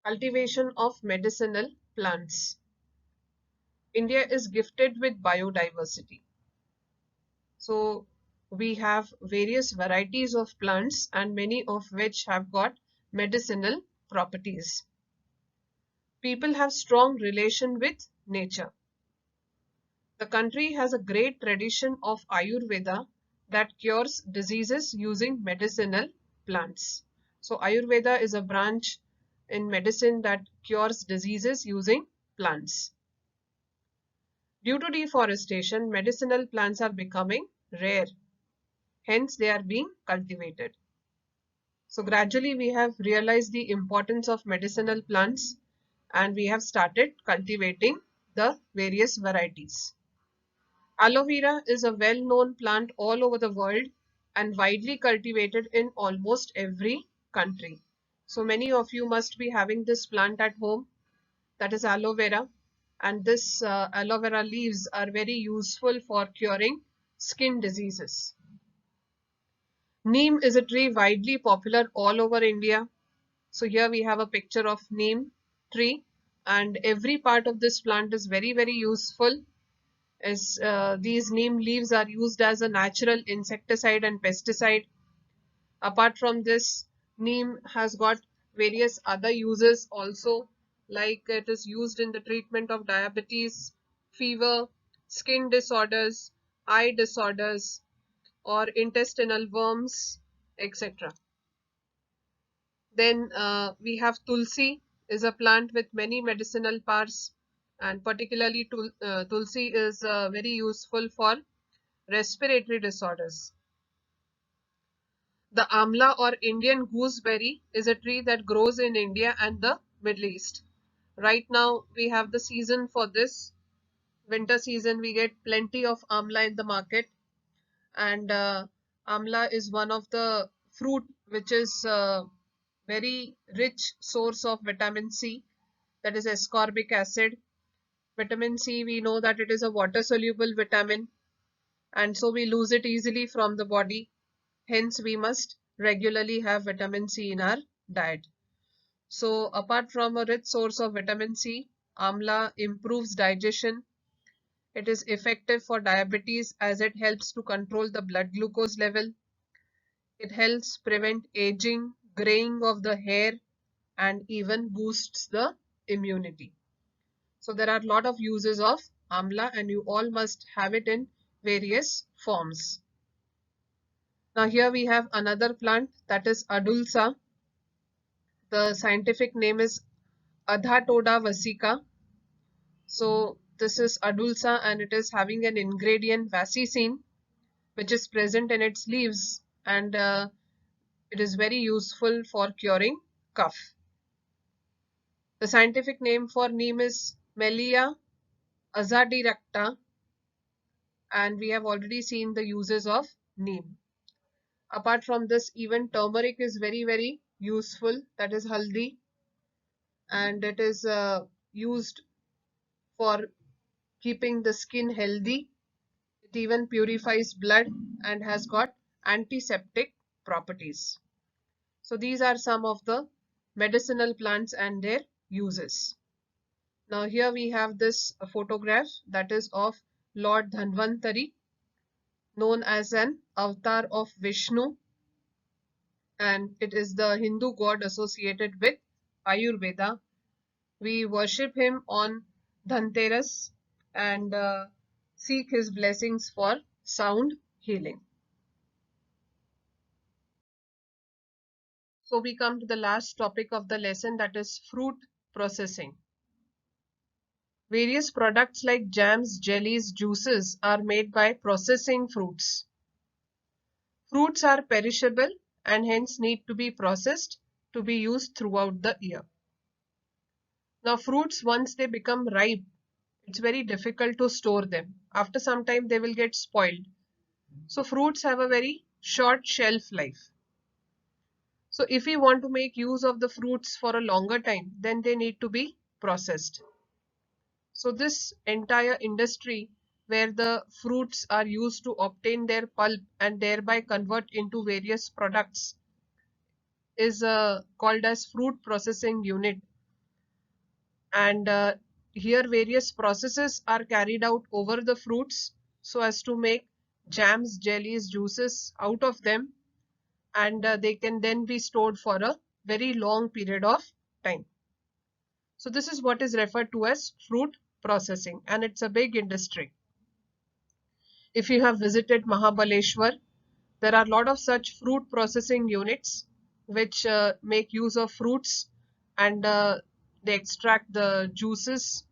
Cultivation of medicinal plants. India is gifted with biodiversity. So we have various varieties of plants and many of which have got medicinal properties. People have strong relation with nature. The country has a great tradition of Ayurveda that cures diseases using medicinal plants. So Ayurveda is a branch in medicine that cures diseases using plants. Due to deforestation, medicinal plants are becoming rare. Hence, they are being cultivated. So gradually we have realized the importance of medicinal plants and we have started cultivating the various varieties. Aloe vera is a well-known plant all over the world and widely cultivated in almost every country. So many of you must be having this plant at home, that is aloe vera, and this aloe vera leaves are very useful for curing skin diseases. Neem is a tree widely popular all over India. So here we have a picture of neem tree and every part of this plant is very useful as these neem leaves are used as a natural insecticide and pesticide. Apart from this, neem has got various other uses also, like it is used in the treatment of diabetes, fever, skin disorders, eye disorders, or intestinal worms, etc. Then we have tulsi is a plant with many medicinal powers and particularly tulsi is very useful for respiratory disorders. The amla or Indian gooseberry is a tree that grows in India and the Middle East. Right now we have the season for this. Winter season we get plenty of amla in the market and amla is one of the fruit which is very rich source of vitamin C, that is ascorbic acid. Vitamin C, we know that it is a water soluble vitamin and so we lose it easily from the body. Hence, we must regularly have vitamin C in our diet. So, apart from a rich source of vitamin C, amla improves digestion. It is effective for diabetes as it helps to control the blood glucose level. It helps prevent aging, graying of the hair, and even boosts the immunity. So, there are a lot of uses of amla, and you all must have it in various forms. Now, here we have another plant, that is Adulsa. The scientific name is Adhatoda vasica. So this is Adulsa and it is having an ingredient vasicine which is present in its leaves and it is very useful for curing cough. The scientific name for neem is Melia azadiracta and we have already seen the uses of neem. Apart from this, even turmeric is very useful, that is haldi, and it is used for keeping the skin healthy. It even purifies blood and has got antiseptic properties. So these are some of the medicinal plants and their uses. Now here we have this photograph that is of Lord Dhanvantari, known as an avatar of Vishnu, and it is the Hindu god associated with Ayurveda. We worship him on Dhanteras and seek his blessings for sound healing. So we come to the last topic of the lesson, that is fruit processing. Various products like jams, jellies, juices are made by processing fruits. Fruits are perishable and hence need to be processed to be used throughout the year. Now fruits, once they become ripe, it's very difficult to store them. After some time they will get spoiled. So fruits have a very short shelf life. So if we want to make use of the fruits for a longer time, then they need to be processed. So this entire industry where the fruits are used to obtain their pulp and thereby convert into various products is called as fruit processing unit. And here various processes are carried out over the fruits so as to make jams, jellies, juices out of them, and they can then be stored for a very long period of time. So this is what is referred to as fruit processing, and it's a big industry. If you have visited Mahabaleshwar, there are a lot of such fruit processing units which make use of fruits, and they extract the juices,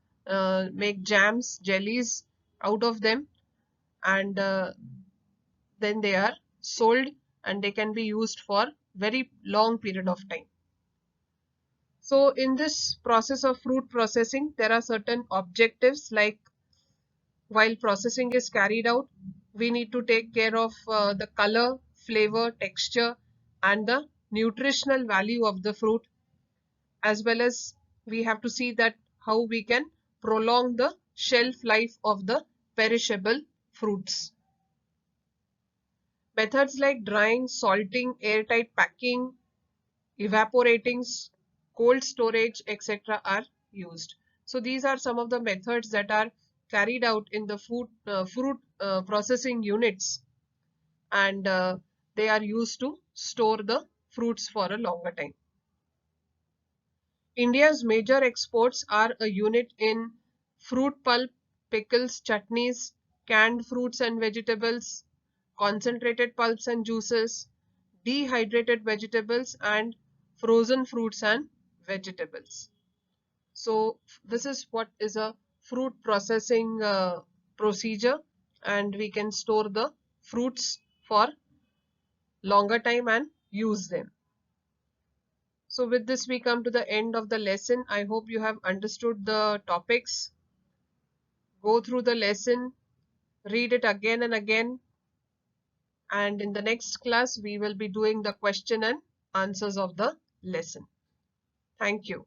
make jams, jellies out of them, and then they are sold and they can be used for very long period of time. So in this process of fruit processing, there are certain objectives, like while processing is carried out, we need to take care of the color, flavor, texture, and the nutritional value of the fruit, as well as we have to see that how we can prolong the shelf life of the perishable fruits. Methods like drying, salting, airtight packing, evaporating, cold storage, etc. are used. So these are some of the methods that are carried out in the fruit processing units, and they are used to store the fruits for a longer time. India's major exports are a unit in fruit pulp, pickles, chutneys, canned fruits and vegetables, concentrated pulps and juices, dehydrated vegetables, and frozen fruits and vegetables. So this is what is a fruit processing procedure, and we can store the fruits for longer time and use them. So with this we come to the end of the lesson. I hope you have understood the topics. Go through the lesson, read it again and again, and in the next class we will be doing the question and answers of the lesson. Thank you.